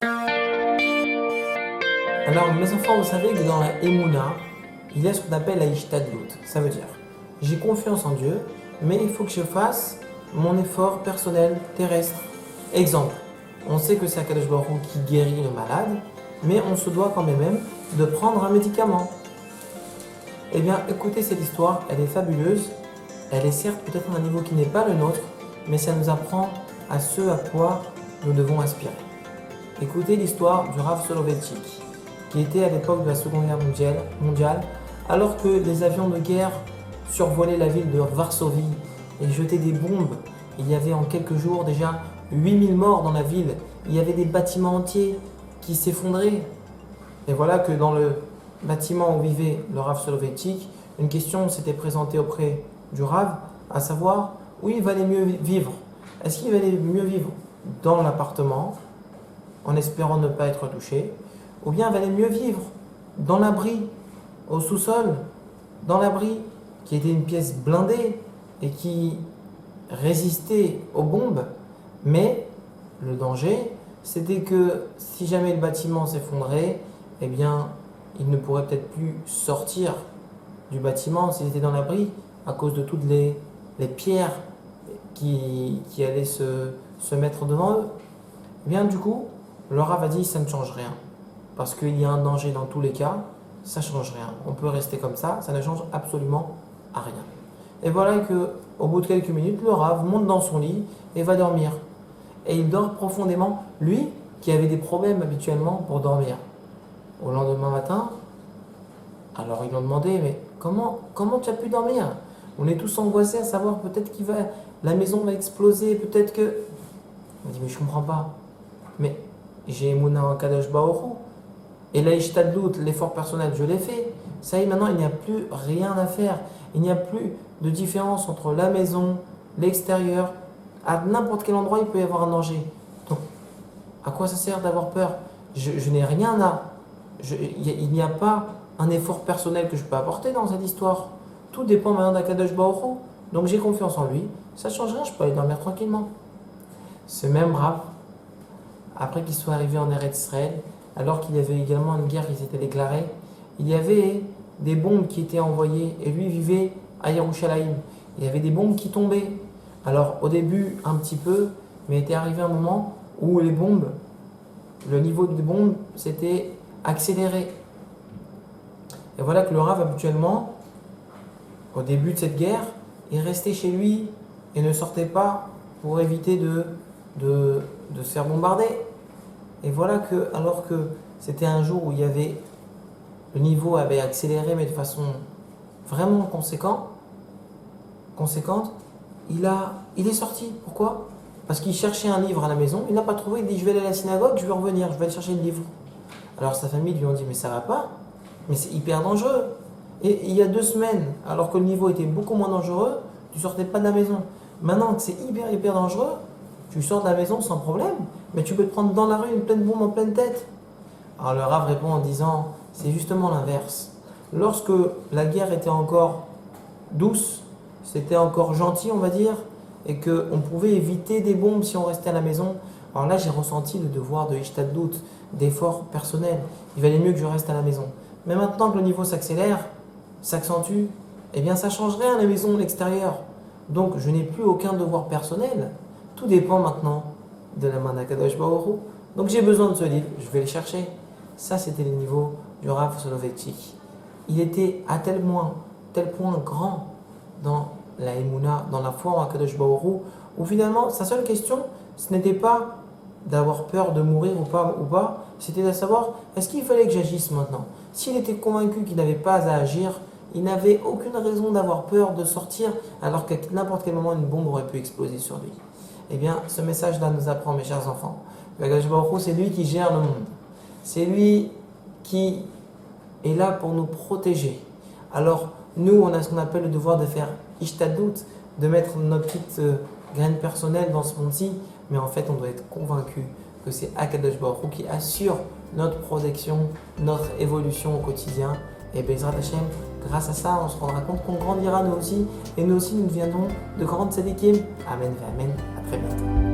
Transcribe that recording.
Alors mes enfants, vous savez que dans la Emouna, il y a ce qu'on appelle la Ishtadlut. Ça veut dire, j'ai confiance en Dieu, mais il faut que je fasse mon effort personnel terrestre. Exemple, on sait que c'est Akadosh Baruch Hu qui guérit le malade, mais on se doit quand même de prendre un médicament. Eh bien, écoutez cette histoire, elle est fabuleuse. Elle est certes peut-être à un niveau qui n'est pas le nôtre, mais ça nous apprend à ce à quoi nous devons aspirer. Écoutez l'histoire du Rav Soloveitchik, qui était à l'époque de la Seconde Guerre mondiale, alors que les avions de guerre survolaient la ville de Varsovie et jetaient des bombes. Il y avait en quelques jours déjà 8000 morts dans la ville. Il y avait des bâtiments entiers qui s'effondraient. Et voilà que dans le bâtiment où vivait le Rav Soloveitchik, une question s'était présentée auprès du Rav, à savoir où il valait mieux vivre. Est-ce qu'il valait mieux vivre dans l'appartement, en espérant ne pas être touché, ou bien il valait mieux vivre dans l'abri, au sous-sol, dans l'abri, qui était une pièce blindée et qui résistait aux bombes, mais le danger, c'était que si jamais le bâtiment s'effondrait, eh bien, il ne pourrait peut-être plus sortir du bâtiment s'il était dans l'abri à cause de toutes les pierres qui allaient se mettre devant eux. Eh bien, du coup, le Rav a dit ça ne change rien. Parce qu'il y a un danger dans tous les cas, ça ne change rien. On peut rester comme ça ne change absolument à rien. Et voilà qu'au bout de quelques minutes, le Rav monte dans son lit et va dormir. Et il dort profondément, lui qui avait des problèmes habituellement pour dormir. Au lendemain matin, alors ils lui ont demandé, mais comment tu as pu dormir? On est tous angoissés à savoir peut-être la maison va exploser, peut-être que... Il dit, mais je comprends pas. Mais j'ai Emouna en Kadosh Baruch Hu. Et la Ishtadlut, l'effort personnel, je l'ai fait. Ça y est, maintenant, il n'y a plus rien à faire. Il n'y a plus de différence entre la maison, l'extérieur. À n'importe quel endroit, il peut y avoir un danger. Donc, à quoi ça sert d'avoir peur? Je n'ai rien à... il n'y a pas un effort personnel que je peux apporter dans cette histoire. Tout dépend maintenant d'Akadosh Baruch Hu. Donc, j'ai confiance en lui. Ça ne change rien, je peux aller dormir tranquillement. Ce même Rav, après qu'il soit arrivé en Eretz Israël, alors qu'il y avait également une guerre qui s'était déclarée, il y avait des bombes qui étaient envoyées et lui vivait à Yerushalayim. Il y avait des bombes qui tombaient. Alors au début un petit peu, mais était arrivé un moment où les bombes, le niveau des bombes s'était accéléré. Et voilà que le Rav habituellement, au début de cette guerre, il restait chez lui et ne sortait pas pour éviter de se faire bombarder. Et voilà que, alors que c'était un jour où le niveau avait accéléré, mais de façon vraiment conséquente, il est sorti. Pourquoi? Parce qu'il cherchait un livre à la maison, il n'a pas trouvé, il dit je vais aller à la synagogue, je vais revenir, je vais aller chercher le livre. Alors sa famille lui ont dit mais ça va pas, mais c'est hyper dangereux. Et il y a 2 semaines, alors que le niveau était beaucoup moins dangereux, tu sortais pas de la maison. Maintenant que c'est hyper dangereux, tu sors de la maison sans problème, mais tu peux te prendre dans la rue une pleine bombe en pleine tête. Alors le Rav répond en disant, c'est justement l'inverse. Lorsque la guerre était encore douce, c'était encore gentil on va dire, et qu'on pouvait éviter des bombes si on restait à la maison, alors là j'ai ressenti le devoir de Ishtadlut, d'effort personnel. Il valait mieux que je reste à la maison. Mais maintenant que le niveau s'accentue, eh bien ça change rien à la maison, l'extérieur. Donc je n'ai plus aucun devoir personnel. Tout dépend maintenant de la main d'Akadosh Baruch Hu. Donc j'ai besoin de ce livre, je vais le chercher. Ça c'était le niveau du Rav Soloveitchik. Il était à tel point grand dans la Emouna, dans la foi en Akadosh Baruch Hu, où finalement sa seule question, ce n'était pas d'avoir peur de mourir ou pas, c'était de savoir est-ce qu'il fallait que j'agisse maintenant. S'il était convaincu qu'il n'avait pas à agir, il n'avait aucune raison d'avoir peur de sortir alors qu'à n'importe quel moment une bombe aurait pu exploser sur lui. Eh bien, ce message-là nous apprend, mes chers enfants, que Akadosh Baruch Hu, c'est lui qui gère le monde. C'est lui qui est là pour nous protéger. Alors, nous, on a ce qu'on appelle le devoir de faire Ishtadlut, de mettre notre petite graine personnelle dans ce monde-ci, mais en fait, on doit être convaincu que c'est Akadosh Baruch Hu qui assure notre protection, notre évolution au quotidien. Et Bezrat Hashem, grâce à ça, on se rendra compte qu'on grandira nous aussi, et nous aussi, nous deviendrons de grandes tzadikim. Amen, amen, à très bientôt.